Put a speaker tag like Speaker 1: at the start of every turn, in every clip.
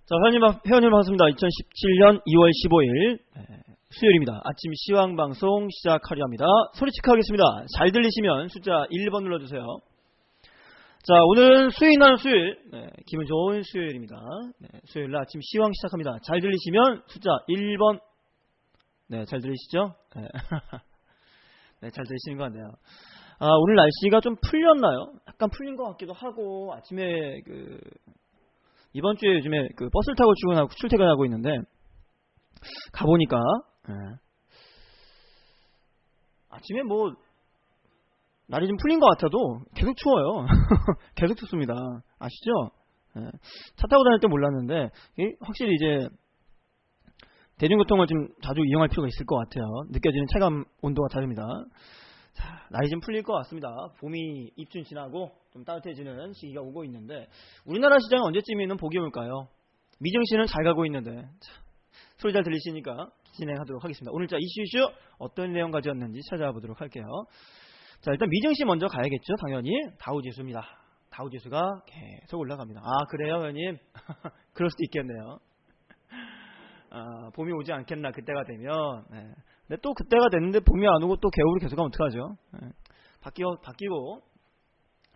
Speaker 1: 자, 회원님 반갑습니다. 2017년 2월 15일 수요일입니다. 아침 시황방송 시작하려 합니다. 소리 체크하겠습니다. 잘 들리시면 숫자 1번 눌러주세요. 자, 오늘은 수요일날 수요일, 기분 좋은 수요일입니다. 수요일날 아침 시황 시작합니다. 잘 들리시면 숫자 1번. 네, 잘 들리시죠? 네, 잘 들리시는 것 같네요. 오늘 날씨가 좀 풀렸나요? 약간 풀린 것 같기도 하고, 아침에 이번 주에 요즘에 버스를 타고 출퇴근하고 있는데, 가보니까, 아침에 날이 좀 풀린 것 같아도 계속 추워요. 계속 춥습니다. 아시죠? 차 타고 다닐 때 몰랐는데, 확실히 이제, 대중교통을 좀 자주 이용할 필요가 있을 것 같아요. 느껴지는 체감 온도가 다릅니다. 자, 날이 좀 풀릴 것 같습니다. 봄이 입춘 지나고 좀 따뜻해지는 시기가 오고 있는데, 우리나라 시장은 언제쯤이면 복이 올까요? 미정 씨는 잘 가고 있는데, 자, 소리 잘 들리시니까 진행하도록 하겠습니다. 오늘자 이슈 어떤 내용 가져왔는지 찾아보도록 할게요. 자, 일단 미정 씨 먼저 가야겠죠. 당연히 다우지수입니다. 다우지수가 계속 올라갑니다. 아, 그래요, 회원님? 그럴 수도 있겠네요. 봄이 오지 않겠나, 그때가 되면. 근데 또 그때가 됐는데 봄이 안 오고 또 겨울이 계속 가면 어떡하죠? 바뀌고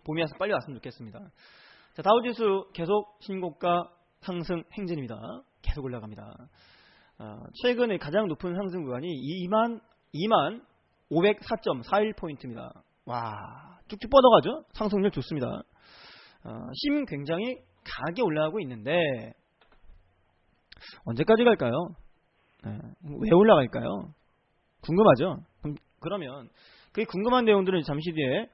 Speaker 1: 봄이 와서 빨리 왔으면 좋겠습니다. 자, 다우지수 계속 신고가 상승 행진입니다. 계속 올라갑니다. 최근에 가장 높은 상승 구간이 25,504.41포인트입니다. 와, 쭉쭉 뻗어가죠? 상승률 좋습니다. 심 굉장히 강하게 올라가고 있는데, 언제까지 갈까요? 왜 올라갈까요? 궁금하죠? 그러면 그 궁금한 내용들은 잠시 뒤에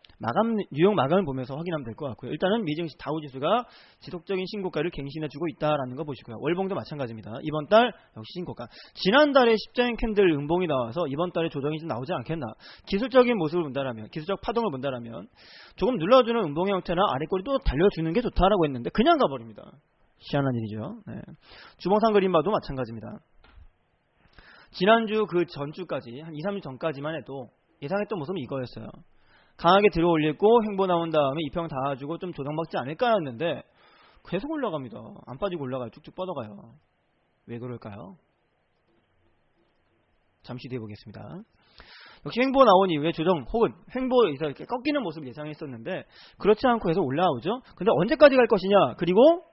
Speaker 1: 뉴욕 마감을 보면서 확인하면 될 것 같고요. 일단은 미증시 다우지수가 지속적인 신고가를 갱신해주고 있다라는 거 보시고요. 월봉도 마찬가지입니다. 이번 달 역시 신고가. 지난달에 십자인 캔들 음봉이 나와서 이번 달에 조정이 좀 나오지 않겠나. 기술적인 모습을 본다라면, 기술적 파동을 본다라면 조금 눌러주는 음봉의 형태나 아래꼬리 또 달려주는 게 좋다라고 했는데 그냥 가버립니다. 희한한 일이죠. 주봉상 그림 봐도 마찬가지입니다. 지난주 그 전주까지 한 2, 3일 전까지만 해도 예상했던 모습은 이거였어요. 강하게 들어올리고 횡보 나온 다음에 이평 닿아주고 좀 조정받지 않을까 했는데 계속 올라갑니다. 안 빠지고 올라가요. 쭉쭉 뻗어가요. 왜 그럴까요? 잠시 뒤에 보겠습니다. 역시 횡보 나온 이후에 조정 혹은 횡보에서 이렇게 꺾이는 모습을 예상했었는데 그렇지 않고 계속 올라오죠. 근데 언제까지 갈 것이냐, 그리고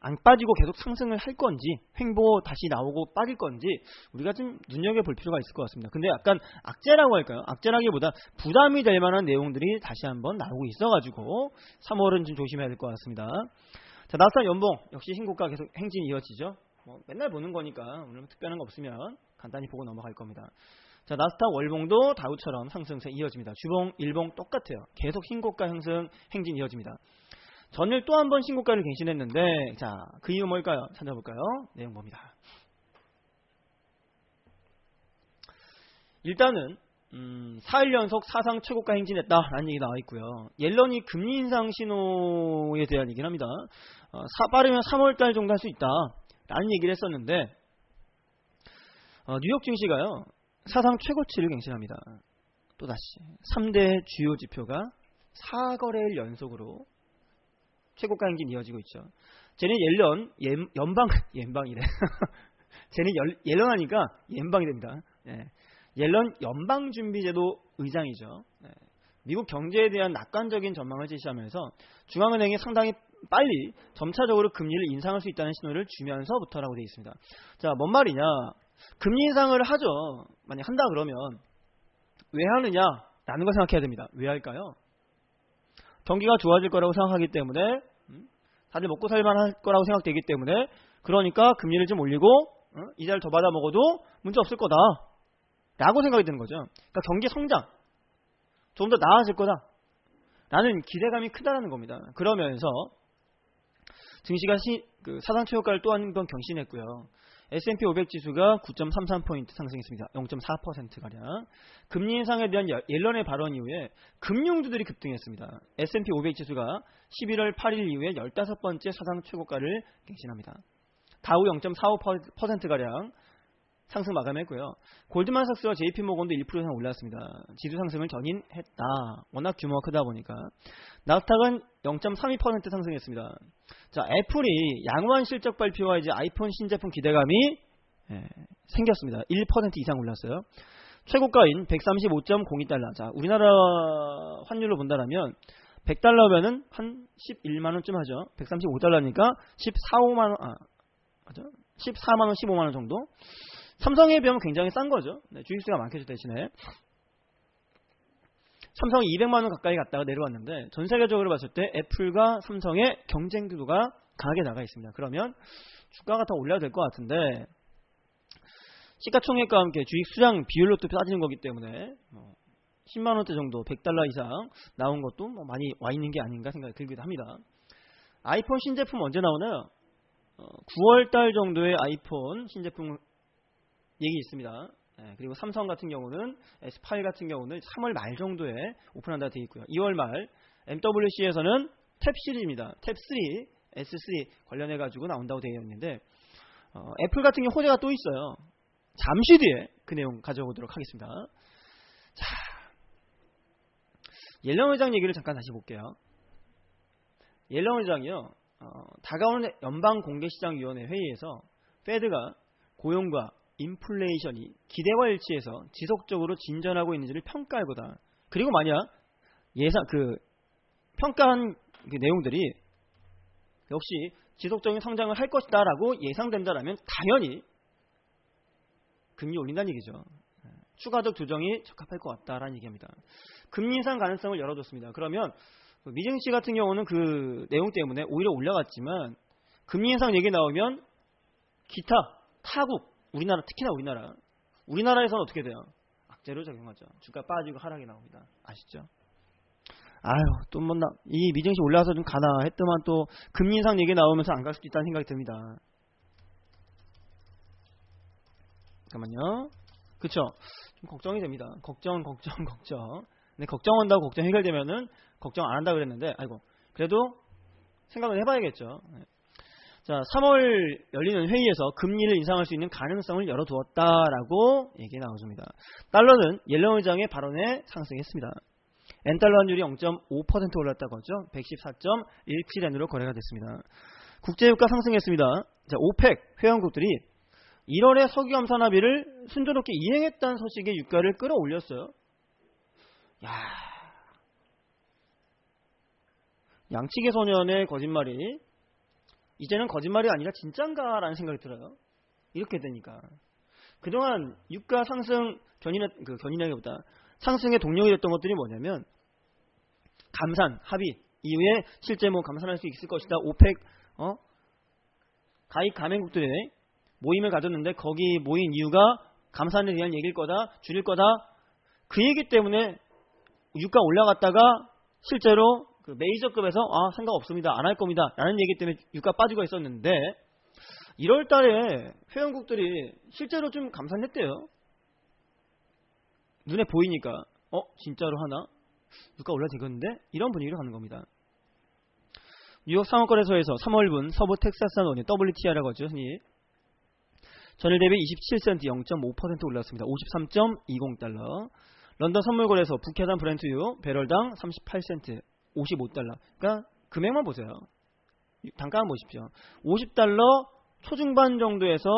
Speaker 1: 안 빠지고 계속 상승을 할 건지, 횡보 다시 나오고 빠질 건지 우리가 좀 눈여겨볼 필요가 있을 것 같습니다. 근데 약간 악재라고 할까요? 악재라기보다 부담이 될 만한 내용들이 다시 한번 나오고 있어가지고 3월은 좀 조심해야 될 것 같습니다. 자, 나스닥 연봉 역시 신고가 계속 행진이 이어지죠. 맨날 보는 거니까 오늘 특별한 거 없으면 간단히 보고 넘어갈 겁니다. 자, 나스닥 월봉도 다우처럼 상승세 이어집니다. 주봉, 일봉 똑같아요. 계속 신고가 형성 행진 이어집니다. 전일 또 한 번 신고가를 갱신했는데, 자, 그 이유 뭘까요? 찾아볼까요? 내용 봅니다. 일단은 4일 연속 사상 최고가 행진했다라는 얘기 나와 있고요. 옐런이 금리 인상 신호에 대한 얘기를 합니다. 빠르면 3월달 정도 할 수 있다라는 얘기를 했었는데, 뉴욕 증시가요 사상 최고치를 갱신합니다. 또다시 3대 주요 지표가 4거래일 연속으로 최고가 행진 이어지고 있죠. 쟤는 연방이래. 쟤는 옐런하니까 연방이 됩니다. 옐런 연방준비제도 의장이죠. 미국 경제에 대한 낙관적인 전망을 제시하면서 중앙은행이 상당히 빨리 점차적으로 금리를 인상할 수 있다는 신호를 주면서부터라고 되어 있습니다. 자, 뭔 말이냐? 금리 인상을 하죠. 만약 한다 그러면 왜 하느냐라는 걸 생각해야 됩니다. 왜 할까요? 경기가 좋아질 거라고 생각하기 때문에, 다들 먹고 살만할 거라고 생각되기 때문에, 그러니까 금리를 좀 올리고 이자를 더 받아 먹어도 문제 없을 거다 라고 생각이 드는 거죠. 그러니까 경기 성장 좀 더 나아질 거다 라는 기대감이 크다라는 겁니다. 그러면서 증시가 사상 최고가를 또 한 번 경신했고요. S&P 500 지수가 9.33포인트 상승했습니다. 0.4%가량. 금리 인상에 대한 옐런의 발언 이후에 금융주들이 급등했습니다. S&P 500 지수가 11월 8일 이후에 15번째 사상 최고가를 갱신합니다. 다우 0.45%가량 상승 마감했고요. 골드만삭스와 JP모건도 1% 이상 올랐습니다. 지수 상승을 견인했다. 워낙 규모가 크다 보니까. 나스닥은 0.32% 상승했습니다. 자, 애플이 양호한 실적 발표와 이제 아이폰 신제품 기대감이 생겼습니다. 1% 이상 올랐어요. 최고가인 135.02달러. 자, 우리나라 환율로 본다면 100달러면은 한 11만원쯤 하죠. 135달러니까 14만 원, 15만원 정도. 삼성에 비하면 굉장히 싼 거죠. 네, 주식수가 많겠죠, 대신에. 삼성이 200만원 가까이 갔다가 내려왔는데, 전 세계적으로 봤을 때 애플과 삼성의 경쟁 구도가 강하게 나가 있습니다. 그러면 주가가 더 올려야 될 것 같은데, 시가총액과 함께 주식 수량 비율로 또 따지는 거기 때문에 10만원대 정도 100달러 이상 나온 것도 많이 와 있는 게 아닌가 생각이 들기도 합니다. 아이폰 신제품 언제 나오나요? 9월달 정도에 아이폰 신제품 얘기 있습니다. 그리고 삼성 같은 경우는 S8 같은 경우는 3월 말 정도에 오픈한다 되어 있고요. 2월 말 MWC에서는 탭 시리즈입니다. 탭 3, S3 관련해 가지고 나온다고 되어 있는데 애플 같은 경우 호재가 또 있어요. 잠시 뒤에 그 내용 가져오도록 하겠습니다. 자, 옐런 의장 얘기를 잠깐 다시 볼게요. 옐런 의장이요, 다가오는 연방공개시장위원회 회의에서 페드가 고용과 인플레이션이 기대와 일치해서 지속적으로 진전하고 있는지를 평가할 거다. 그리고 만약 평가한 그 내용들이 역시 지속적인 성장을 할 것이다라고 예상된다라면 당연히 금리 올린다는 얘기죠. 추가적 조정이 적합할 것 같다라는 얘기입니다. 금리 인상 가능성을 열어뒀습니다. 그러면 미증시 같은 경우는 그 내용 때문에 오히려 올라갔지만 금리 인상 얘기 나오면 기타 타국 우리나라 특히나 우리나라에서는 어떻게 돼요? 악재로 적용하죠. 주가 빠지고 하락이 나옵니다. 아시죠? 아유, 또 이 미증시 올라와서 좀 가나 했더만 또 금리 인상 얘기 나오면서 안 갈 수도 있다는 생각이 듭니다. 잠깐만요. 그쵸? 좀 걱정이 됩니다. 걱정. 근데 걱정 한다고 걱정 해결되면은 걱정 안 한다 그랬는데, 아이고, 그래도 생각을 해봐야겠죠. 자, 3월 열리는 회의에서 금리를 인상할 수 있는 가능성을 열어두었다라고 얘기 나와줍니다. 달러는 옐런 의장의 발언에 상승했습니다. 엔달러 환율이 0.5% 올랐다고 하죠. 114.17엔으로 거래가 됐습니다. 국제유가 상승했습니다. 자, 오펙 회원국들이 1월에 석유 감산 합의를 순조롭게 이행했다는 소식에 유가를 끌어올렸어요. 야, 양치기 소년의 거짓말이 이제는 거짓말이 아니라 진짠가라는 생각이 들어요. 이렇게 되니까 그동안 유가 상승 견인하기보다 상승의 동력이 됐던 것들이 뭐냐면 감산 합의 이후에 실제 감산할 수 있을 것이다. 오펙 가입 가맹국들의 모임을 가졌는데 거기 모인 이유가 감산에 대한 얘기일 거다, 줄일 거다. 그 얘기 때문에 유가 올라갔다가 실제로 그 메이저급에서 상관없습니다, 안 할 겁니다 라는 얘기 때문에 유가 빠지고 있었는데 1월 달에 회원국들이 실제로 좀 감산했대요. 눈에 보이니까 진짜로 하나? 유가 올라되겠는데? 이런 분위기로 가는 겁니다. 뉴욕 상업거래소에서 3월분 서부 텍사스산 원유 WTI라고 하죠. 흔히 전일 대비 27센트 0.5% 올랐습니다. 53.20달러. 런던 선물거래소 북해산 브렌트유 배럴당 38센트 55달러. 그러니까 금액만 보세요. 단가만 보십시오. 50달러 초중반 정도에서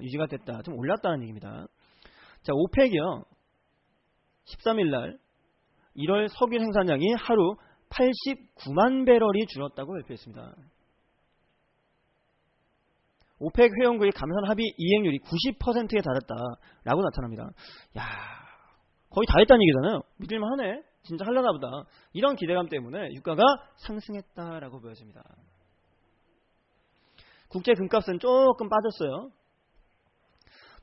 Speaker 1: 유지가 됐다. 좀 올랐다는 얘기입니다. 자, 오펙이요. 13일날 1월 석유 생산량이 하루 89만 배럴이 줄었다고 발표했습니다. 오펙 회원국의 감산 합의 이행률이 90%에 달했다라고 나타납니다. 야, 거의 다 했다는 얘기잖아요. 믿을만하네. 진짜 하려나 보다. 이런 기대감 때문에 유가가 상승했다라고 보여집니다. 국제 금값은 조금 빠졌어요.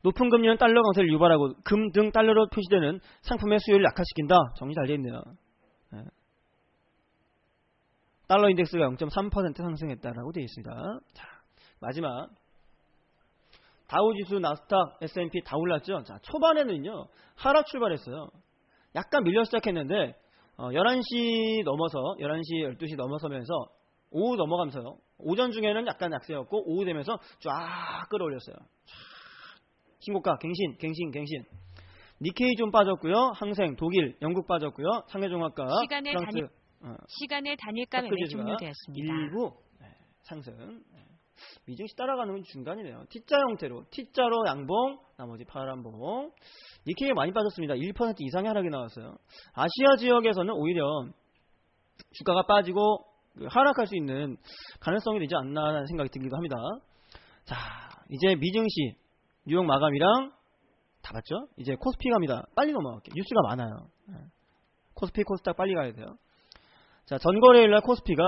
Speaker 1: 높은 금리는 달러 강세를 유발하고 금 등 달러로 표시되는 상품의 수요를 약화시킨다. 정리 잘 되어 있네요. 네. 달러 인덱스가 0.3% 상승했다라고 되어 있습니다. 자, 마지막 다우지수, 나스닥, S&P 다 올랐죠. 자, 초반에는요 하락 출발했어요. 약간 밀려 시작했는데 11시 넘어서 11시 12시 넘어서면서 오후 넘어가면서요. 오전 중에는 약간 약세였고 오후 되면서 쫙 끌어올렸어요. 신고가 갱신. 니케이 좀 빠졌고요. 항생, 독일, 영국 빠졌고요. 상해종합가,
Speaker 2: 시간의 단일가 매매 종료되었습니다.
Speaker 1: 일부 상승. 미증시 따라가는 건 중간이네요. T자 형태로 T자로 양봉, 나머지 파란봉. 니케이가 많이 빠졌습니다. 1% 이상의 하락이 나왔어요. 아시아 지역에서는 오히려 주가가 빠지고 하락할 수 있는 가능성이 되지 않나라는 생각이 들기도 합니다. 자, 이제 미증시 뉴욕 마감이랑 다 봤죠? 이제 코스피 갑니다. 빨리 넘어갈게요. 뉴스가 많아요. 코스피, 코스닥 빨리 가야 돼요. 자, 전거래일날 코스피가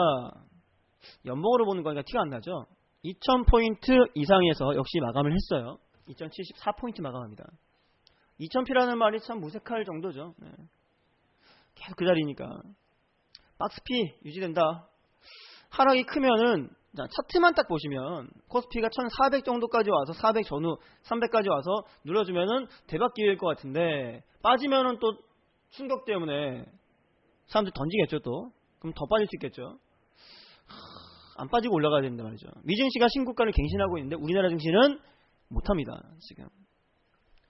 Speaker 1: 연봉으로 보는 거니까 티가 안 나죠? 2000포인트 이상에서 역시 마감을 했어요. 2074포인트 마감합니다. 2000P라는 말이 참 무색할 정도죠. 네. 계속 그 자리니까. 박스피 유지된다. 하락이 크면은, 자, 차트만 딱 보시면 코스피가 1400 정도까지 와서 400 전후 300까지 와서 눌러주면은 대박 기회일 것 같은데, 빠지면은 또 충격 때문에 사람들 던지겠죠 또. 그럼 더 빠질 수 있겠죠. 안 빠지고 올라가야 된단 말이죠. 미증시가 신고가를 갱신하고 있는데 우리나라 증시는 못합니다. 지금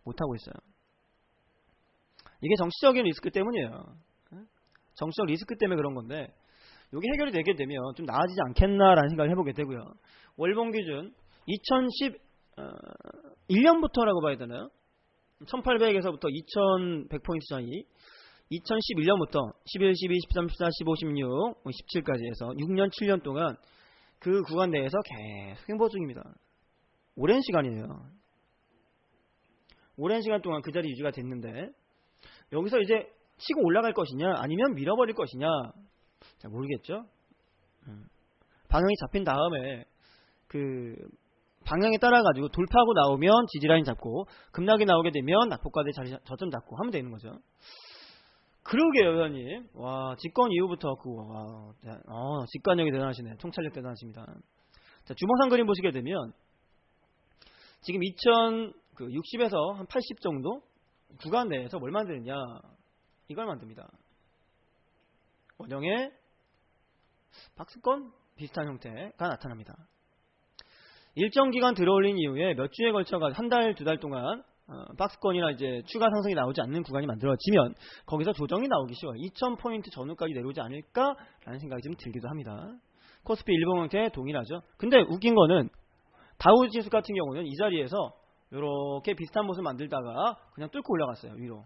Speaker 1: 못하고 있어요. 이게 정치적인 리스크 때문이에요. 정치적 리스크 때문에 그런 건데 이게 해결이 되게 되면 좀 나아지지 않겠나라는 생각을 해보게 되고요. 월봉 기준 2011년부터라고 봐야 되나요? 1800에서부터 2100포인트 사이 2011년부터 11, 12, 13, 14, 15, 16, 17까지 해서 6년, 7년 동안 그 구간 내에서 계속 행보 중입니다. 오랜 시간이에요. 오랜 시간 동안 그 자리 유지가 됐는데 여기서 이제 치고 올라갈 것이냐 아니면 밀어버릴 것이냐 잘 모르겠죠. 방향이 잡힌 다음에 그 방향에 따라 가지고 돌파하고 나오면 지지라인 잡고 급락이 나오게 되면 낙폭과대 저점 잡고 하면 되는 거죠. 그러게요, 회원님. 와, 집권 이후부터 직관력이 대단하시네. 통찰력 대단하십니다. 자, 주봉상 그림 보시게 되면 지금 2060에서 한 80 정도 구간 내에서 뭘 만드느냐? 이걸 만듭니다. 원형의 박스권 비슷한 형태가 나타납니다. 일정 기간 들어올린 이후에 몇 주에 걸쳐가 한 달, 두 달 동안 박스권이나 이제 추가 상승이 나오지 않는 구간이 만들어지면 거기서 조정이 나오기 쉬워요. 2000포인트 전후까지 내려오지 않을까라는 생각이 좀 들기도 합니다. 코스피 일봉 형태 동일하죠. 근데 웃긴 거는 다우지수 같은 경우는 이 자리에서 이렇게 비슷한 모습을 만들다가 그냥 뚫고 올라갔어요. 위로.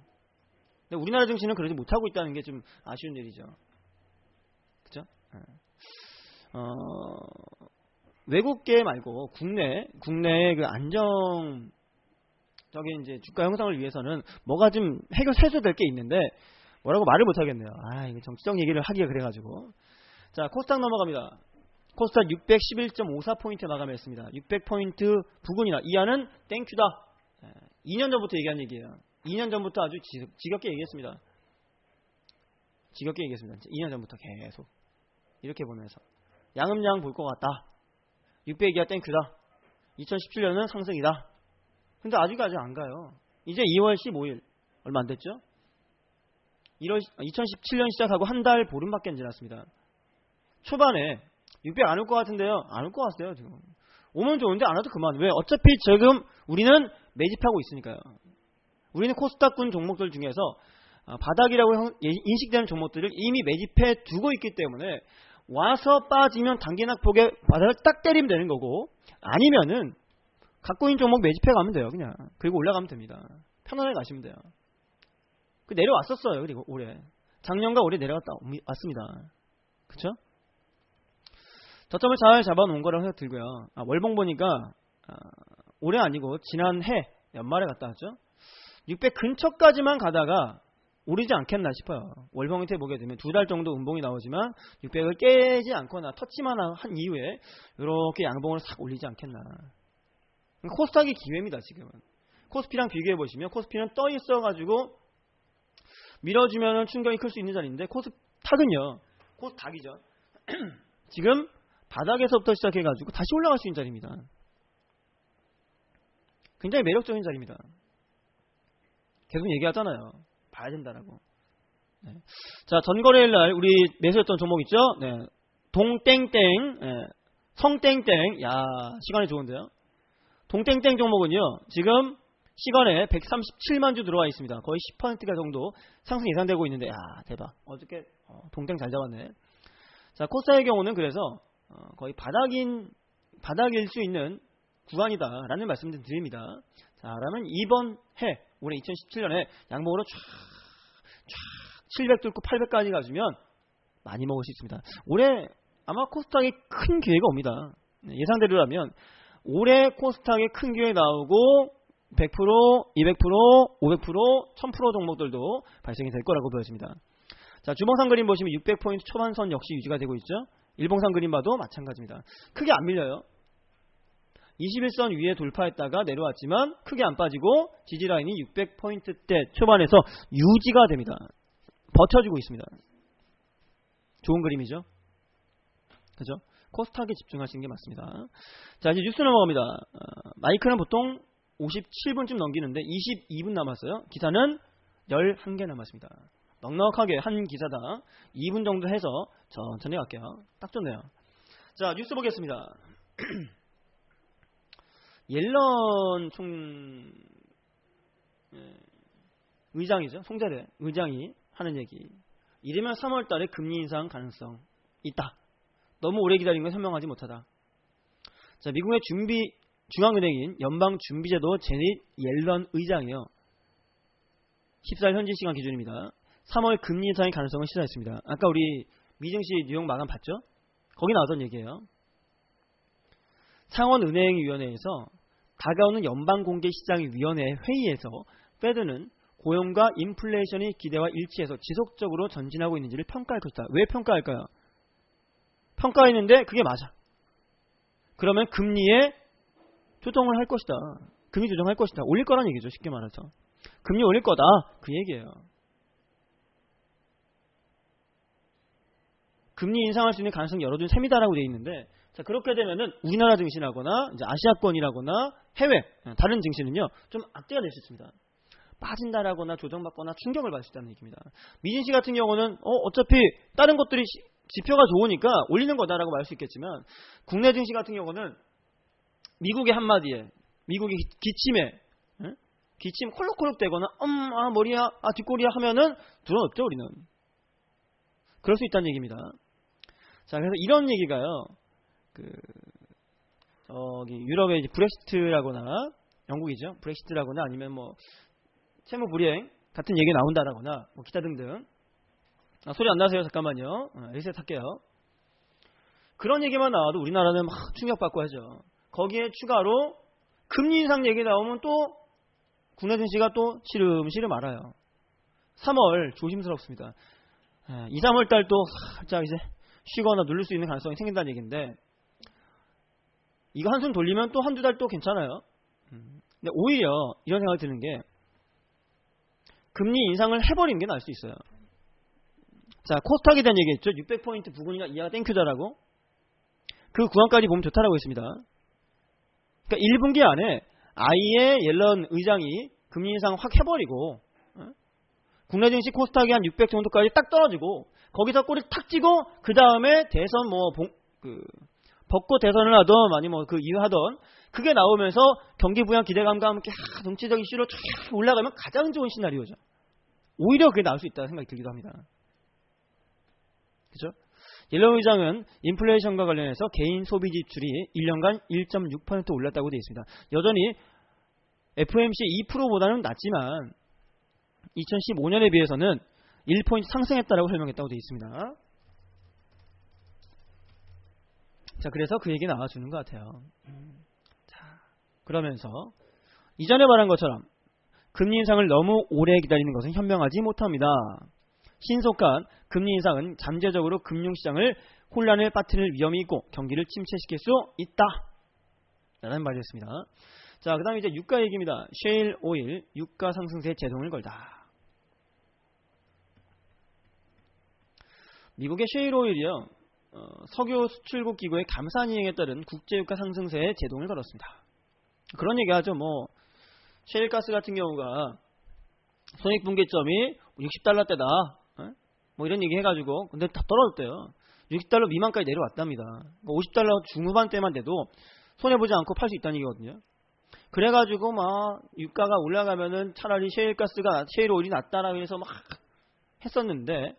Speaker 1: 근데 우리나라 증시는 그러지 못하고 있다는 게 좀 아쉬운 일이죠. 그쵸? 외국계 말고 국내의 그 안정적인 이제 주가 형성을 위해서는 뭐가 좀 해소될 게 있는데 뭐라고 말을 못 하겠네요. 이거 정치적 얘기를 하기가 그래가지고. 자, 코스닥 넘어갑니다. 코스닥 611.54포인트 마감했습니다. 600포인트 부근이나 이하는 땡큐다. 2년 전부터 얘기한 얘기예요. 2년 전부터 아주 지겹게 얘기했습니다. 2년 전부터 계속 이렇게 보면서 양음양 볼 것 같다. 600 이하 땡큐다. 2017년은 상승이다. 근데 아직 안 가요. 이제 2월 15일 얼마 안 됐죠? 2017년 시작하고 한 달 보름밖에 안 지났습니다. 초반에 600 안 올 것 같은데요. 안 올 것 같아요. 지금 오면 좋은데 안 와도 그만. 왜? 어차피 지금 우리는 매집하고 있으니까요. 우리는 코스닥군 종목들 중에서 바닥이라고 인식되는 종목들을 이미 매집해 두고 있기 때문에 와서 빠지면 단기 낙폭에 바닥을 딱 때리면 되는 거고, 아니면은 갖고 있는 종목 매집해 가면 돼요. 그냥. 그리고 올라가면 됩니다. 편안하게 가시면 돼요. 내려왔었어요. 그리고 올해 작년과 올해 내려갔다 왔습니다. 그쵸? 저점을 잘 잡아놓은 거라고 생각 들고요. 월봉 보니까 올해 아니고 지난해 연말에 갔다 왔죠. 600 근처까지만 가다가 오르지 않겠나 싶어요. 월봉 형태 보게 되면 두 달 정도 음봉이 나오지만 600을 깨지 않거나 터치만 한 이후에 이렇게 양봉을 싹 올리지 않겠나. 코스닥이 기회입니다. 지금은. 코스피랑 비교해 보시면 코스피는 떠 있어가지고 밀어주면 충격이 클 수 있는 자리인데 코스닥은요. 코스닥이죠. 지금 바닥에서부터 시작해가지고 다시 올라갈 수 있는 자리입니다. 굉장히 매력적인 자리입니다. 계속 얘기하잖아요. 봐야 된다라고. 네. 자, 전거래일날 우리 매수했던 종목 있죠? 네. 동땡땡, 네. 성땡땡. 야, 시간이 좋은데요? 동땡땡 종목은요, 지금 시간에 137만 주 들어와 있습니다. 거의 10%가 정도 상승 예상되고 있는데, 야, 대박. 어저께 동땡 잘 잡았네. 자, 코스닥의 경우는 그래서 거의 바닥일 수 있는 구간이다라는 말씀을 드립니다. 자, 그러면 이번 해 올해 2017년에 양봉으로 쫙 700 뚫고 800까지 가주면 많이 먹을 수 있습니다. 올해 아마 코스닥에 큰 기회가 옵니다. 예상대로라면 올해 코스닥에 큰 기회 나오고 100%, 200%, 500%, 1000% 종목들도 발생이 될 거라고 보여집니다. 자, 주봉상 그림 보시면 600포인트 초반선 역시 유지가 되고 있죠. 일봉상 그림 봐도 마찬가지입니다. 크게 안 밀려요. 21선 위에 돌파했다가 내려왔지만 크게 안 빠지고 지지라인이 600포인트대 초반에서 유지가 됩니다. 버텨주고 있습니다. 좋은 그림이죠. 그죠? 코스닥에 집중하시는 게 맞습니다. 자, 이제 뉴스 넘어갑니다. 마이크는 보통 57분쯤 넘기는데 22분 남았어요. 기사는 11개 남았습니다. 넉넉하게 한 기사당 2분 정도 해서 천천히 갈게요. 딱 좋네요. 자, 뉴스 보겠습니다. 옐런 의장이죠. 송재래 의장이 하는 얘기. 이르면 3월 달에 금리 인상 가능성 있다. 너무 오래 기다린 건 현명하지 못하다. 자, 미국의 중앙은행인 연방준비제도 제닛 옐런 의장이요. 14일 현지 시간 기준입니다. 3월 금리 인상의 가능성을 시사했습니다. 아까 우리 미증시 뉴욕 마감 봤죠? 거기 나왔던 얘기예요. 상원은행위원회에서 다가오는 연방공개시장위원회 회의에서 페드는 고용과 인플레이션의 기대와 일치해서 지속적으로 전진하고 있는지를 평가할 것이다. 왜 평가할까요? 평가했는데 그게 맞아. 그러면 금리에 조정을 할 것이다. 금리 조정할 것이다. 올릴 거란 얘기죠. 쉽게 말해서. 금리 올릴 거다. 그 얘기예요. 금리 인상할 수 있는 가능성이 열어둔 셈이다라고 되어 있는데, 자, 그렇게 되면은 우리나라 증시라거나 이제 아시아권이라거나 해외 다른 증시는요 좀 악재가 될 수 있습니다. 빠진다라거나 조정받거나 충격을 받을 수 있다는 얘기입니다. 미진시 같은 경우는 어차피 다른 것들이 지표가 좋으니까 올리는 거다라고 말할 수 있겠지만, 국내 증시 같은 경우는 미국의 한마디에 미국이 기침에 기침 콜록콜록 되거나 머리야 뒷골이야 하면은 들어놓죠. 우리는 그럴 수 있다는 얘기입니다. 자, 그래서 이런 얘기가요, 유럽의 이제 브렉시트라거나 영국이죠. 브렉시트라거나 아니면 뭐 채무 불이행 같은 얘기 나온다라거나 뭐 기타 등등. 소리 안 나세요? 잠깐만요. 리셋 할게요. 그런 얘기만 나와도 우리나라는 막 충격받고 하죠. 거기에 추가로 금리 인상 얘기 나오면 또 국내 증시가 또 시름시름 알아요. 3월 조심스럽습니다. 2, 3월 달 또 살짝 이제 쉬거나 누를 수 있는 가능성이 생긴다는 얘기인데, 이거 한숨 돌리면 또 한두 달 또 괜찮아요. 근데 오히려 이런 생각이 드는 게, 금리 인상을 해버리는 게 나을 수 있어요. 자, 코스닥에 대한 얘기했죠. 600포인트 부근이나 이하가 땡큐다라고. 그 구간까지 보면 좋다라고 했습니다. 그러니까 1분기 안에 아예 옐런 의장이 금리 인상 확 해버리고, 국내 증시 코스닥이 한 600 정도까지 딱 떨어지고, 거기서 꼬리 탁 찌고, 그 다음에 대선 벚꽃 대선을 하던 아니면 그 이후 하던 그게 나오면서 경기 부양 기대감과 함께 정치적 이슈로 쫙 올라가면 가장 좋은 시나리오죠. 오히려 그게 나올 수 있다는 생각이 들기도 합니다. 그죠? 옐런 의장은 인플레이션과 관련해서 개인 소비 지출이 1년간 1.6% 올랐다고 되어 있습니다. 여전히 FOMC 2%보다는 낮지만 2015년에 비해서는 1포인트 상승했다라고 설명했다고 되어 있습니다. 자, 그래서 그 얘기 나와주는 것 같아요. 자, 그러면서 이전에 말한 것처럼 금리 인상을 너무 오래 기다리는 것은 현명하지 못합니다. 신속한 금리 인상은 잠재적으로 금융시장을 혼란에 빠뜨릴 위험이 있고 경기를 침체시킬 수 있다 라는 말이었습니다. 자, 그 다음에 이제 유가 얘기입니다. 셰일 오일 유가 상승세에 제동을 걸다. 미국의 셰일 오일이요, 석유 수출국 기구의 감산 이행에 따른 국제유가 상승세에 제동을 걸었습니다. 그런 얘기하죠. 뭐 셰일 가스 같은 경우가 손익분기점이 $60대다. 뭐 이런 얘기 해가지고, 근데 다 떨어졌대요. $60 미만까지 내려왔답니다. $50 중후반대만 돼도 손해보지 않고 팔 수 있다는 얘기거든요. 그래가지고 막 유가가 올라가면은 차라리 셰일 오일이 낫다라고 해서 막 했었는데,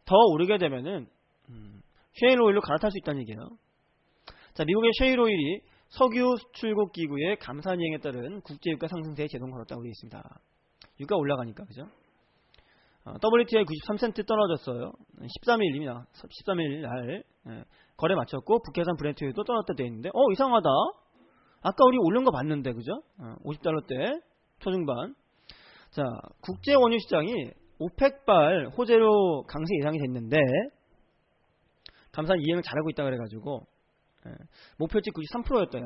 Speaker 1: 더 오르게 되면은 셰일 오일로 갈아탈 수 있다는 얘기예요. 자, 미국의 셰일 오일이 석유 수출국 기구의 감산 이행에 따른 국제 유가 상승세에 제동 걸었다고 되어 있습니다. 유가 올라가니까, 그죠? WTI 93센트 떨어졌어요. 13일입니다. 13일 날 거래 마쳤고 북해산 브렌트유도 떨어졌다 되어 있는데 이상하다. 아까 우리 오른 거 봤는데, 그죠? 50달러대 초중반. 자, 국제 원유 시장이 오펙발 호재로 강세 예상이 됐는데 감산 이행을 잘하고 있다 그래가지고 목표치 93%였대요.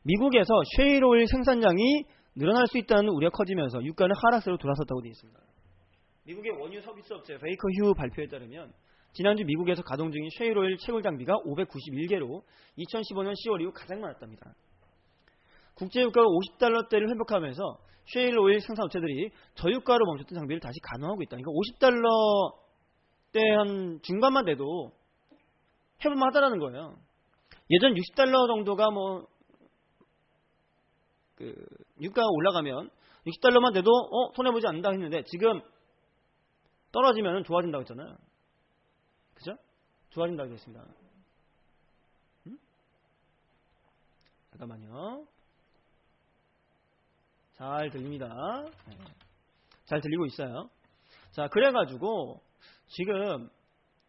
Speaker 1: 미국에서 셰일 오일 생산량이 늘어날 수 있다는 우려가 커지면서 유가는 하락세로 돌아섰다고 되어 있습니다. 미국의 원유 서비스 업체 베이커 휴 발표에 따르면 지난주 미국에서 가동 중인 셰일 오일 채굴 장비가 591개로 2015년 10월 이후 가장 많았답니다. 국제유가가 50달러대를 회복하면서 셰일 오일 생산 업체들이 저유가로 멈췄던 장비를 다시 가동하고 있다. 이거 50달러대 한 중반만 돼도 해볼만 하다라는 거예요. 예전 60달러 정도가 유가가 올라가면 60달러만 돼도 손해보지 않는다 했는데 지금 떨어지면 좋아진다고 했잖아요. 그죠? 좋아진다고 했습니다. 잠깐만요. 잘 들립니다. 잘 들리고 있어요. 자, 그래가지고 지금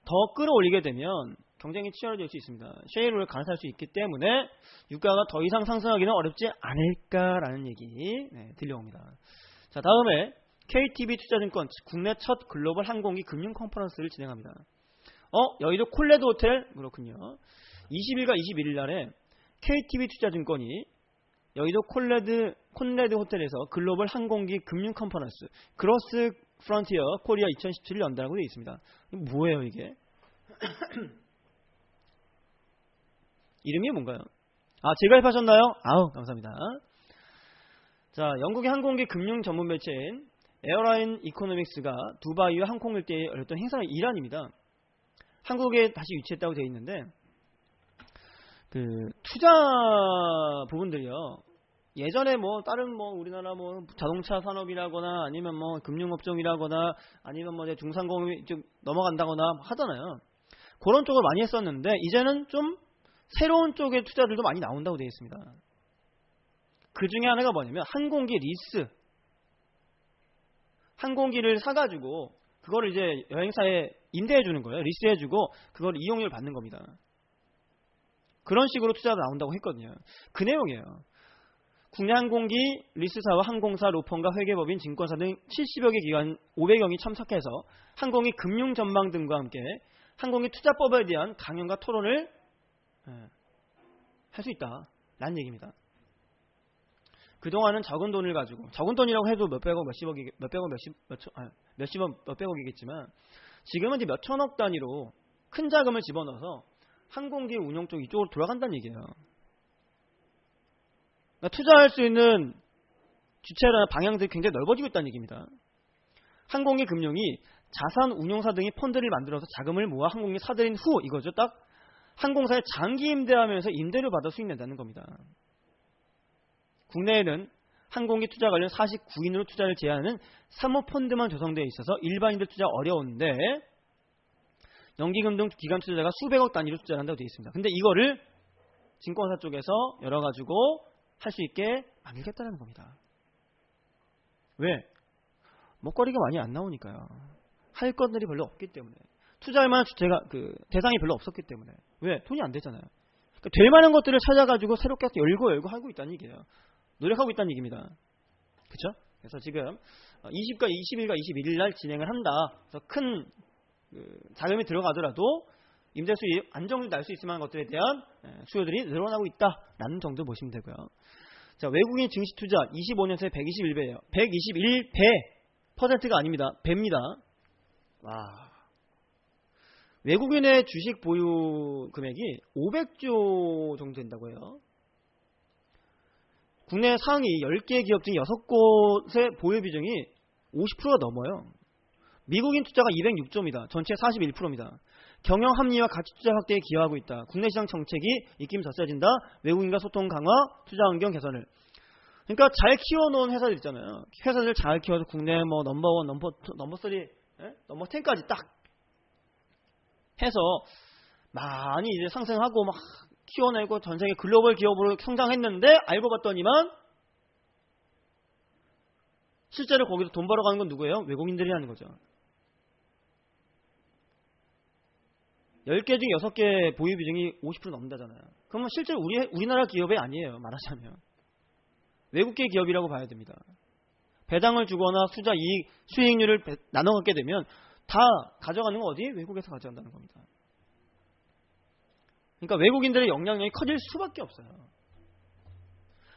Speaker 1: 더 끌어올리게 되면 경쟁이 치열해질 수 있습니다. 셰일 오일을 갈아탈 수 있기 때문에 유가가 더 이상 상승하기는 어렵지 않을까라는 얘기 들려옵니다. 자, 다음에 KTB 투자증권 국내 첫 글로벌 항공기 금융 컨퍼런스를 진행합니다. 여의도 콜레드 호텔 그렇군요. 20일과 21일 날에 KTB 투자증권이 여의도 콜레드 호텔에서 글로벌 항공기 금융 컨퍼런스 크로스 프론티어 코리아 2017을 연다라고 되어 있습니다. 뭐예요 이게? 이름이 뭔가요? 제가 입하셨나요? 감사합니다. 자, 영국의 항공기 금융 전문 매체인 에어라인 이코노믹스가 두바이와 항공 일대에 열렸던 행사의 일환입니다. 한국에 다시 위치했다고 되어 있는데 투자 부분들이요. 예전에 다른 우리나라 자동차 산업이라거나 아니면 금융업종이라거나 아니면 중상공업이 좀 넘어간다거나 하잖아요. 그런 쪽을 많이 했었는데 이제는 좀 새로운 쪽의 투자들도 많이 나온다고 되어 있습니다. 그 중에 하나가 뭐냐면 항공기 리스. 항공기를 사가지고 그거를 이제 여행사에 임대해 주는 거예요. 리스해 주고 그걸 이용료를 받는 겁니다. 그런 식으로 투자가 나온다고 했거든요. 그 내용이에요. 국내 항공기 리스사와 항공사, 로펌과 회계법인, 증권사 등 70여 개 기관 500여 명이 참석해서 항공기 금융 전망 등과 함께 항공기 투자법에 대한 강연과 토론을 할 수 있다라는 얘기입니다. 그동안은 적은 돈을 가지고, 적은 돈이라고 해도 몇백억, 몇백억이겠지만 지금은 이제 몇천억 단위로 큰 자금을 집어넣어서 항공기 운영 쪽 이쪽으로 돌아간다는 얘기예요. 그러니까 투자할 수 있는 주체나 방향들이 굉장히 넓어지고 있다는 얘기입니다. 항공기 금융이 자산 운용사 등이 펀드를 만들어서 자금을 모아 항공기 사들인 후 이거죠. 딱 항공사에 장기 임대하면서 임대료 받아 수익 낸다는 겁니다. 국내에는 항공기 투자 관련 49인으로 투자를 제한하는 사모펀드만 조성되어 있어서 일반인들 투자 어려운데 연기금 등 기관 투자자가 수백억 단위로 투자를 한다고 되어 있습니다. 근데 이거를 증권사 쪽에서 열어가지고 할 수 있게 만들겠다는 겁니다. 왜? 먹거리가 많이 안 나오니까요. 할 것들이 별로 없기 때문에. 투자할 만한 주체가 대상이 별로 없었기 때문에. 왜? 돈이 안 되잖아요. 그러니까 될 만한 것들을 찾아가지고 새롭게 열고 하고 있다는 얘기예요. 노력하고 있다는 얘기입니다. 그쵸? 그래서 지금 20일과 21일 날 진행을 한다. 그래서 큰 자금이 들어가더라도 임대 수입 안정적으로 날 수 있을 만한 것들에 대한 수요들이 늘어나고 있다라는 정도 보시면 되고요. 자, 외국인 증시 투자 25년 새 121배예요. 121%가 아닙니다. 배입니다. 와. 외국인의 주식 보유 금액이 500조 정도 된다고 해요. 국내 상위 10개 기업 중 6곳의 보유 비중이 50%가 넘어요. 미국인 투자가 206조입니다. 전체 41%입니다. 경영 합리화 가치 투자 확대에 기여하고 있다. 국내 시장 정책이 입김졌어진다. 외국인과 소통 강화, 투자 환경 개선을. 그러니까 잘 키워놓은 회사들 있잖아요. 회사들 잘 키워서 국내 넘버1, 넘버 3, 넘버 10까지 딱 해서 많이 이제 상승하고 막 키워내고 전 세계 글로벌 기업으로 성장했는데 알고 봤더니만 실제로 거기서 돈 벌어가는 건 누구예요? 외국인들이 하는 거죠. 10개 중 6개 보유 비중이 50% 넘는다잖아요. 그러면 실제로 우리나라 기업이 아니에요. 말하자면. 외국계 기업이라고 봐야 됩니다. 배당을 주거나 투자 이익, 수익률을 나눠 갖게 되면 다 가져가는 건 어디? 외국에서 가져간다는 겁니다. 그러니까 외국인들의 영향력이 커질 수밖에 없어요.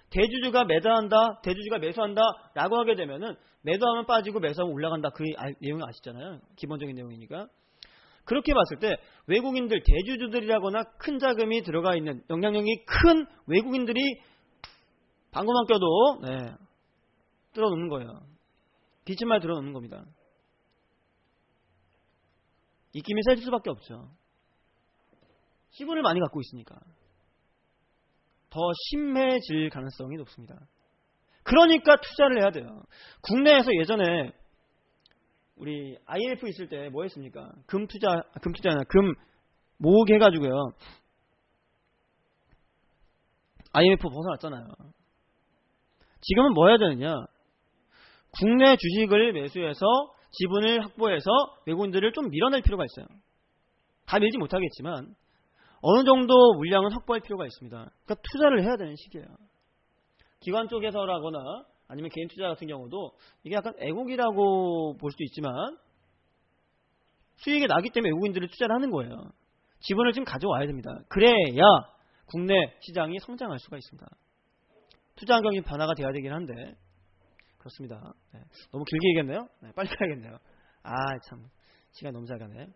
Speaker 1: 대주주가 매도한다, 대주주가 매수한다 라고 하게 되면은 매도하면 빠지고 매수하면 올라간다. 그 내용이 아시잖아요. 기본적인 내용이니까. 그렇게 봤을 때 외국인들, 대주주들이라거나 큰 자금이 들어가 있는 영향력이 큰 외국인들이 방구만 껴도 뚫어놓는 거예요. 기침말 들어놓는 겁니다. 입김이 세질 수밖에 없죠. 지분을 많이 갖고 있으니까. 더 심해질 가능성이 높습니다. 그러니까 투자를 해야 돼요. 국내에서 예전에 우리 IMF 있을 때 뭐 했습니까? 금 모으게해가지고요. IMF 벗어났잖아요. 지금은 뭐 해야 되느냐? 국내 주식을 매수해서 지분을 확보해서 외국인들을 좀 밀어낼 필요가 있어요. 다 밀지 못하겠지만 어느 정도 물량은 확보할 필요가 있습니다. 그러니까 투자를 해야 되는 시기예요. 기관 쪽에서라거나 아니면 개인 투자 같은 경우도 이게 약간 애국이라고 볼 수도 있지만 수익이 나기 때문에 외국인들이 투자를 하는 거예요. 지분을 지금 가져와야 됩니다. 그래야 국내 시장이 성장할 수가 있습니다. 투자 환경이 변화가 돼야 되긴 한데 그렇습니다. 네. 너무 길게 얘기했네요. 네, 빨리 가야겠네요. 참 시간이 너무 잘 가네.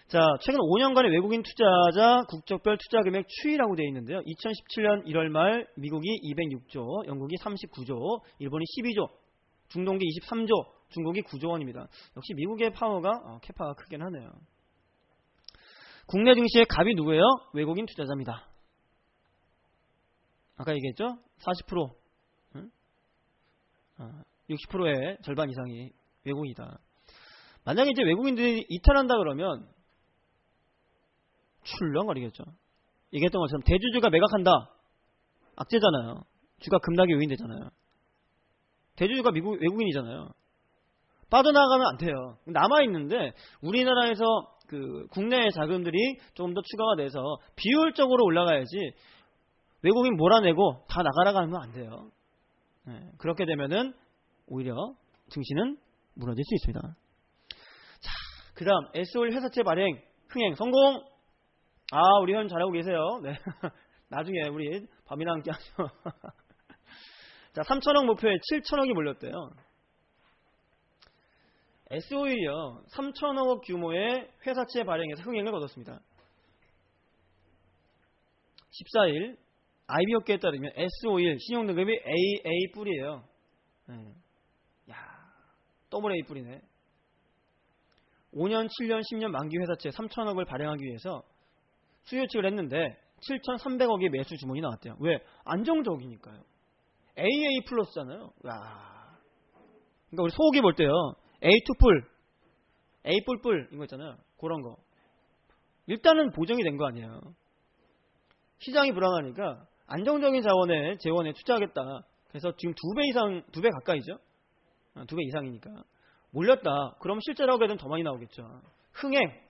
Speaker 1: 자, 최근 5년간의 외국인 투자자 국적별 투자 금액 추이라고 되어 있는데요. 2017년 1월 말 미국이 206조, 영국이 39조, 일본이 12조, 중동기 23조, 중국이 9조 원입니다. 역시 미국의 파워가 캐파가 크긴 하네요. 국내 증시의 갑이 누구예요? 외국인 투자자입니다. 아까 얘기했죠? 40%, 60%의 절반 이상이 외국인이다. 만약에 이제 외국인들이 이탈한다 그러면 출렁거리겠죠. 얘기했던 것처럼 대주주가 매각한다. 악재잖아요. 주가 급락의 요인 되잖아요. 대주주가 외국인이잖아요. 빠져나가면 안 돼요. 남아있는데 우리나라에서 그 국내의 자금들이 조금 더 추가가 돼서 비효율적으로 올라가야지 외국인 몰아내고 다 나가라고 하면 안 돼요. 네, 그렇게 되면은 오히려 증시는 무너질 수 있습니다. 자, 그 다음 SO일 회사채 발행 흥행 성공. 우리 현 잘하고 계세요. 네. 나중에 우리 밤이나 함께 하죠. 자, 3천억 목표에 7천억이 몰렸대요. SO일이요. 3천억 규모의 회사채 발행에서 흥행을 거뒀습니다. 14일 IB업계에 따르면 SO일 신용등급이 AA 뿔이에요. 네. 더블 A 뿔이네. 5년, 7년, 10년 만기 회사채 3천억을 발행하기 위해서 수요 예측을 했는데 7,300억의 매수 주문이 나왔대요. 왜? 안정적이니까요. AA 플러스잖아요. 그러니까 우리 소고기 볼 때요. A2 뿔, A 뿔뿔 이거 있잖아요. 그런 거. 일단은 보정이 된 거 아니에요. 시장이 불안하니까 안정적인 재원에 투자하겠다. 그래서 지금 2배 가까이죠. 2배 이상이니까. 몰렸다. 그럼 실제로 하게 되면 더 많이 나오겠죠. 흥행.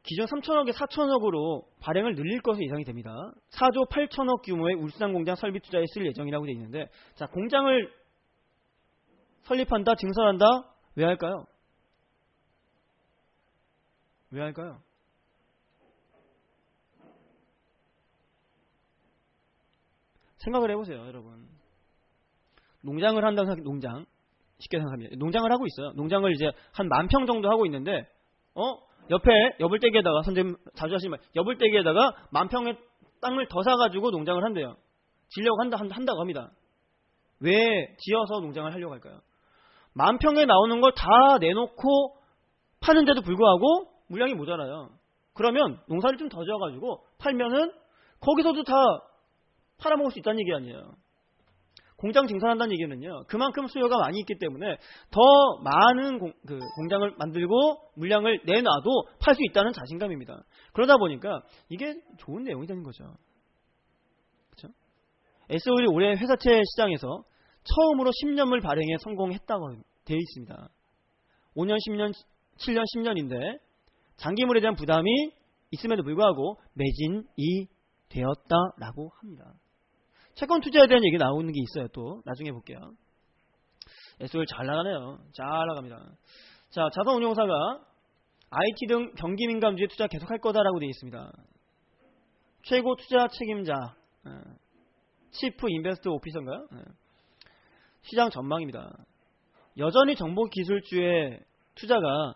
Speaker 1: 기존 3천억에 4천억으로 발행을 늘릴 것은 예상이 됩니다. 4조 8천억 규모의 울산 공장 설비 투자에 쓸 예정이라고 되어 있는데, 자, 공장을 설립한다, 증설한다, 왜 할까요? 왜 할까요? 생각을 해보세요, 여러분. 농장을 한다는 농장 쉽게 생각합니다. 농장을 하고 있어요. 농장을 이제 한 10,000평 정도 하고 있는데, 옆에 여불떼기에다가 선생님 자주 하시는 말, 여불떼기에다가 10,000평의 땅을 더 사가지고 농장을 한대요. 지려고 한다고 합니다. 왜 지어서 농장을 하려고 할까요? 10,000평에 나오는 걸 다 내놓고 파는데도 불구하고 물량이 모자라요. 그러면 농사를 좀 더 지어가지고 팔면은 거기서도 다 팔아먹을 수 있다는 얘기 아니에요. 공장 증설한다는 얘기는요, 그만큼 수요가 많이 있기 때문에 더 많은 공장을 만들고 물량을 내놔도 팔 수 있다는 자신감입니다. 그러다 보니까 이게 좋은 내용이 되는 거죠. 그렇죠? S-오일이 올해 회사채 시장에서 처음으로 10년물 발행에 성공했다고 되어 있습니다. 5년, 10년, 7년, 10년인데 장기물에 대한 부담이 있음에도 불구하고 매진이 되었다라고 합니다. 채권 투자에 대한 얘기 나오는 게 있어요. 또 나중에 볼게요. S-오일 잘 나가네요. 잘 나갑니다. 자, 자산운용사가 IT 등 경기 민감주에 투자 계속할 거다라고 되어 있습니다. 최고 투자 책임자 치프 인베스트 오피서인가요? 시장 전망입니다. 여전히 정보기술주의 투자가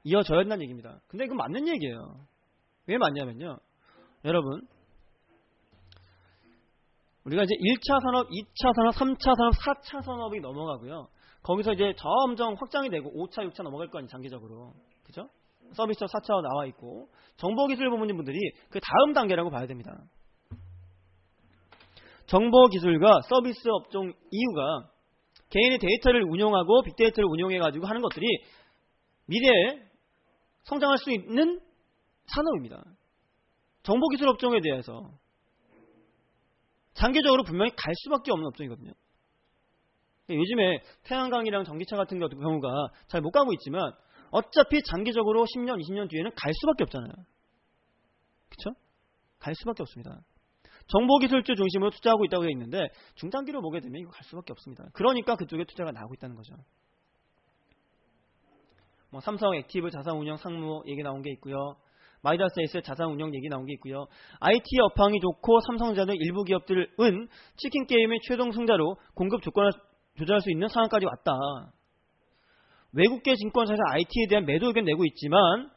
Speaker 1: 이어져야 한다는 얘기입니다. 근데 이건 맞는 얘기예요. 왜 맞냐면요, 여러분, 우리가 이제 1차 산업, 2차 산업, 3차 산업, 4차 산업이 넘어가고요. 거기서 이제 점점 확장이 되고 5차, 6차 넘어갈 거 아니에요, 장기적으로. 그죠? 서비스 4차 나와 있고, 정보기술 부문분들이 그 다음 단계라고 봐야 됩니다. 정보기술과 서비스 업종 이유가 개인의 데이터를 운용하고 빅데이터를 운용해가지고 하는 것들이 미래에 성장할 수 있는 산업입니다. 정보기술 업종에 대해서 장기적으로 분명히 갈 수밖에 없는 업종이거든요. 요즘에 태양광이랑 전기차 같은 경우가 잘 못 가고 있지만 어차피 장기적으로 10년, 20년 뒤에는 갈 수밖에 없잖아요. 그렇죠? 갈 수밖에 없습니다. 정보기술주 중심으로 투자하고 있다고 되어 있는데 중장기로 보게 되면 이거 갈 수밖에 없습니다. 그러니까 그쪽에 투자가 나오고 있다는 거죠. 뭐 삼성 액티브 자산운용 상무 얘기 나온 게 있고요. 마이다스에이스 자산운용 얘기 나온 게 있고요. IT 업황이 좋고 삼성전자 등 일부 기업들은 치킨 게임의 최종 승자로 공급 조건을 조절할 수 있는 상황까지 왔다. 외국계 증권사에서 IT에 대한 매도 의견 내고 있지만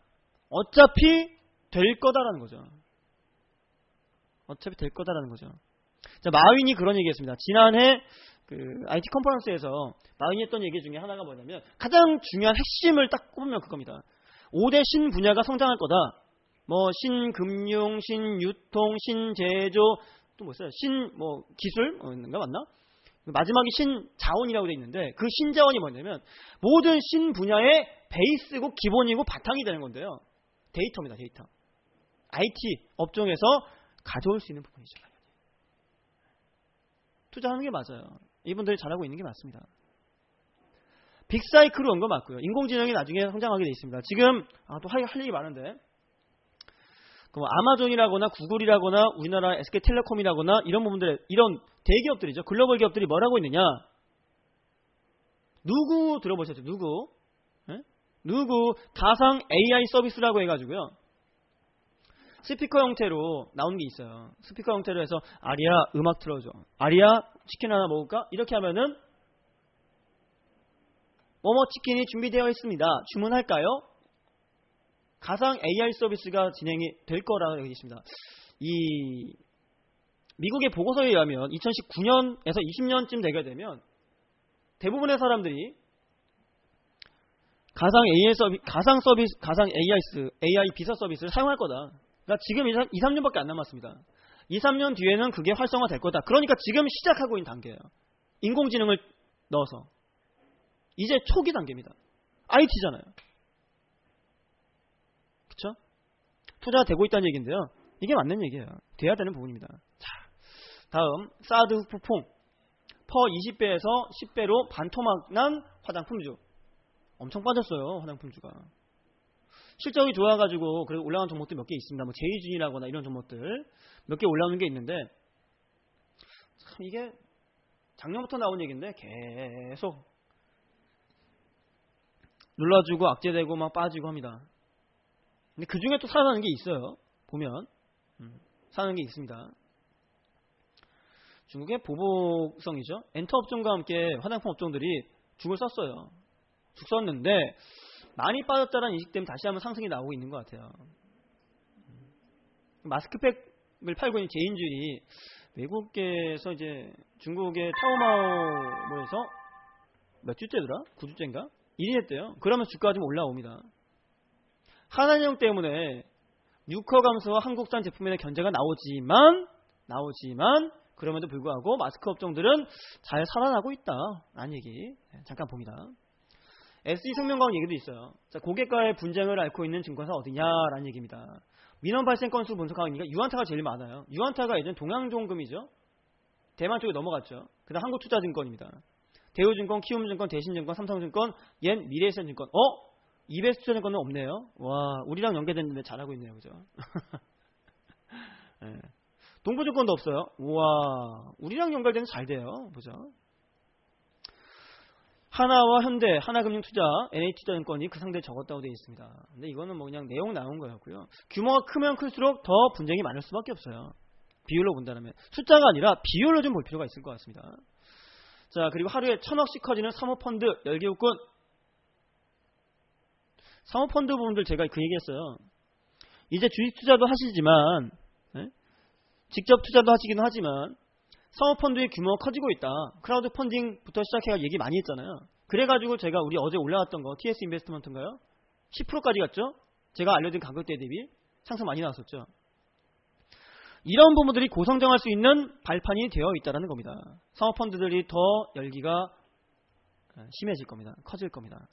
Speaker 1: 어차피 될 거다라는 거죠. 어차피 될 거다라는 거죠. 자, 마윈이 그런 얘기했습니다. 지난해 그 IT 컨퍼런스에서 마윈이 했던 얘기 중에 하나가 뭐냐면 가장 중요한 핵심을 딱 꼽으면 그겁니다. 5대 신 분야가 성장할 거다. 뭐 신금융, 신유통, 신제조, 또 뭐 있어요? 기술? 있는가 맞나? 마지막에 신자원이라고 돼 있는데 그 신자원이 뭐냐면 모든 신 분야의 베이스고 기본이고 바탕이 되는 건데요. 데이터입니다. 데이터. IT 업종에서 가져올 수 있는 부분이죠. 투자하는 게 맞아요. 이분들이 잘하고 있는 게 맞습니다. 빅사이클로 온 거 맞고요. 인공지능이 나중에 성장하게 돼 있습니다. 지금 또 할 얘기 많은데 뭐 아마존이라거나 구글이라거나 우리나라 SK텔레콤이라거나 이런 부분들, 이런 대기업들이죠. 글로벌 기업들이 뭘 하고 있느냐? 누구 들어보셨죠? 누구? 누구 가상 AI 서비스라고 해가지고요. 스피커 형태로 나오는 게 있어요. 스피커 형태로 해서 아리아 음악 틀어줘. 아리아 치킨 하나 먹을까? 이렇게 하면은 뭐뭐 치킨이 준비되어 있습니다. 주문할까요? 가상 AI 서비스가 진행이 될 거라고 되어 있습니다. 이 미국의 보고서에 의하면 2019년에서 20년쯤 되게 되면 대부분의 사람들이 가상 AI 비서 서비스를 사용할 거다. 그러니까 지금 2, 3년밖에 안 남았습니다. 2, 3년 뒤에는 그게 활성화 될 거다. 그러니까 지금 시작하고 있는 단계예요. 인공지능을 넣어서. 이제 초기 단계입니다. IT잖아요. 그렇죠? 투자가 되고 있다는 얘기인데요. 이게 맞는 얘기예요. 돼야 되는 부분입니다. 자, 다음 사드 후폭풍. 퍼 20배에서 10배로 반토막난 화장품주. 엄청 빠졌어요. 화장품주가. 실적이 좋아가지고 그래도 올라간 종목들 몇 개 있습니다. 뭐 제이준이라거나 이런 종목들 몇 개 올라오는 게 있는데 참 이게 작년부터 나온 얘기인데 계속 눌러주고 악재되고 막 빠지고 합니다. 근데 그 중에 또 살아나는 게 있어요. 보면 살아나는 게 있습니다. 중국의 보복성이죠. 엔터 업종과 함께 화장품 업종들이 죽을 썼어요. 죽 썼는데 많이 빠졌다는 인식 때문에 다시 한번 상승이 나오고 있는 것 같아요. 마스크팩을 팔고 있는 개인주이 외국에서 이제 중국의 타오마오에서 몇 주째더라? 9주째인가? 1위 했대요. 그러면 주가가 좀 올라옵니다. 한한령 때문에 뉴커 감소와 한국산 제품에 대한 견제가 나오지만 그럼에도 불구하고 마스크 업종들은 잘 살아나고 있다라는 얘기 잠깐 봅니다. SE생명과학 얘기도 있어요. 자, 고객과의 분쟁을 앓고 있는 증권사 어디냐라는 얘기입니다. 민원 발생 건수 분석하니까 유한타가 제일 많아요. 유한타가 예전 동양종금이죠. 대만 쪽에 넘어갔죠. 그 다음 한국투자증권입니다. 대우증권, 키움증권, 대신증권, 삼성증권, 옌, 미래에셋증권. 이베스투자증권은 없네요. 와, 우리랑 연계됐는데 잘하고 있네요. 그죠? 네. 동부증권도 없어요. 우와, 우리랑 연결되는 잘 돼요. 보죠. 하나와 현대, 하나금융투자, NH투자증권이 그 상대에 적었다고 되어 있습니다. 근데 이거는 뭐 그냥 내용 나온 거였고요. 규모가 크면 클수록 더 분쟁이 많을 수밖에 없어요. 비율로 본다면. 숫자가 아니라 비율로 좀 볼 필요가 있을 것 같습니다. 자, 그리고 하루에 1000억씩 커지는 사모펀드 열기웃군. 사모펀드 부분들 제가 그 얘기했어요. 이제 주식 투자도 하시지만, 직접 투자도 하시기는 하지만 사모펀드의 규모가 커지고 있다. 크라우드 펀딩부터 시작해서 얘기 많이 했잖아요. 그래가지고 제가 우리 어제 올라왔던 거 TS 인베스트먼트인가요? 10%까지 갔죠? 제가 알려드린 가격대 대비 상승 많이 나왔었죠. 이런 부분들이 고성장할 수 있는 발판이 되어 있다는 겁니다. 사모펀드들이 더 열기가 심해질 겁니다. 커질 겁니다.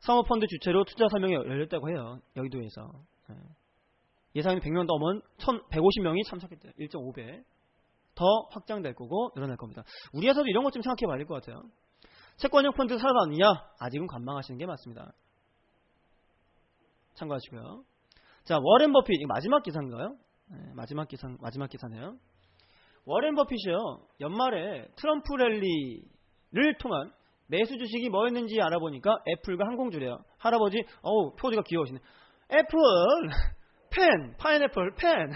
Speaker 1: 사모펀드 주체로 투자 설명이 열렸다고 해요. 여의도에서. 예상이 100명 넘은 150명이 참석했대요. 1.5배. 더 확장될 거고 늘어날 겁니다. 우리 회사도 이런 것 좀 생각해 봐야 될 것 같아요. 채권형 펀드 살아남느냐? 아직은 관망하시는 게 맞습니다. 참고하시고요. 자, 워렌 버핏, 이거 마지막 기사인가요? 네, 마지막 기사네요. 워렌 버핏이요. 연말에 트럼프 랠리를 통한 매수 주식이 뭐였는지 알아보니까 애플과 항공주래요. 할아버지, 포즈가 귀여우시네. 애플, 펜, 파인애플, 펜,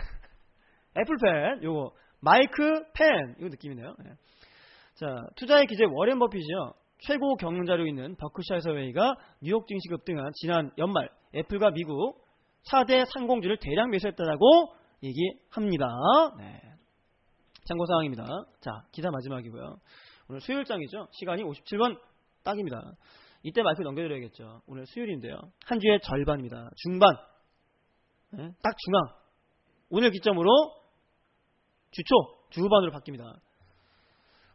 Speaker 1: 애플펜, 요거. 마이크 펜 이거 느낌이네요. 네. 자, 투자의 기재 워렌 버핏이요. 최고 경영자로 있는 버크샤이어 웨이가 뉴욕 증시 급등한 지난 연말 애플과 미국 4대 상공주를 대량 매수했다라고 얘기합니다. 네. 참고사항입니다. 자, 기사 마지막이고요. 오늘 수요일장이죠. 시간이 57분 딱입니다. 이때 마이크 넘겨드려야겠죠. 오늘 수요일인데요. 한 주의 절반입니다. 중반. 네, 딱 중앙. 오늘 기점으로 주초, 주후반으로 바뀝니다.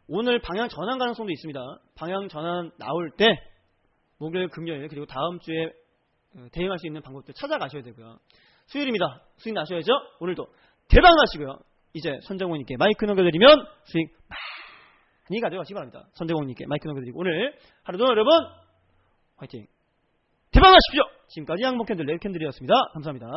Speaker 1: 오늘 방향 전환 가능성도 있습니다. 방향 전환 나올 때 목요일, 금요일 그리고 다음 주에 대응할 수 있는 방법들 찾아가셔야 되고요. 수요일입니다. 수익 나셔야죠. 오늘도 대박 나시고요. 이제 손정훈님께 마이크 넘겨드리면 수익 많이 가져가시기 바랍니다. 손정훈님께 마이크 넘겨드리고 오늘 하루도 여러분 화이팅! 대박 나십시오! 지금까지 양봉캔들 레드캔들이었습니다. 감사합니다.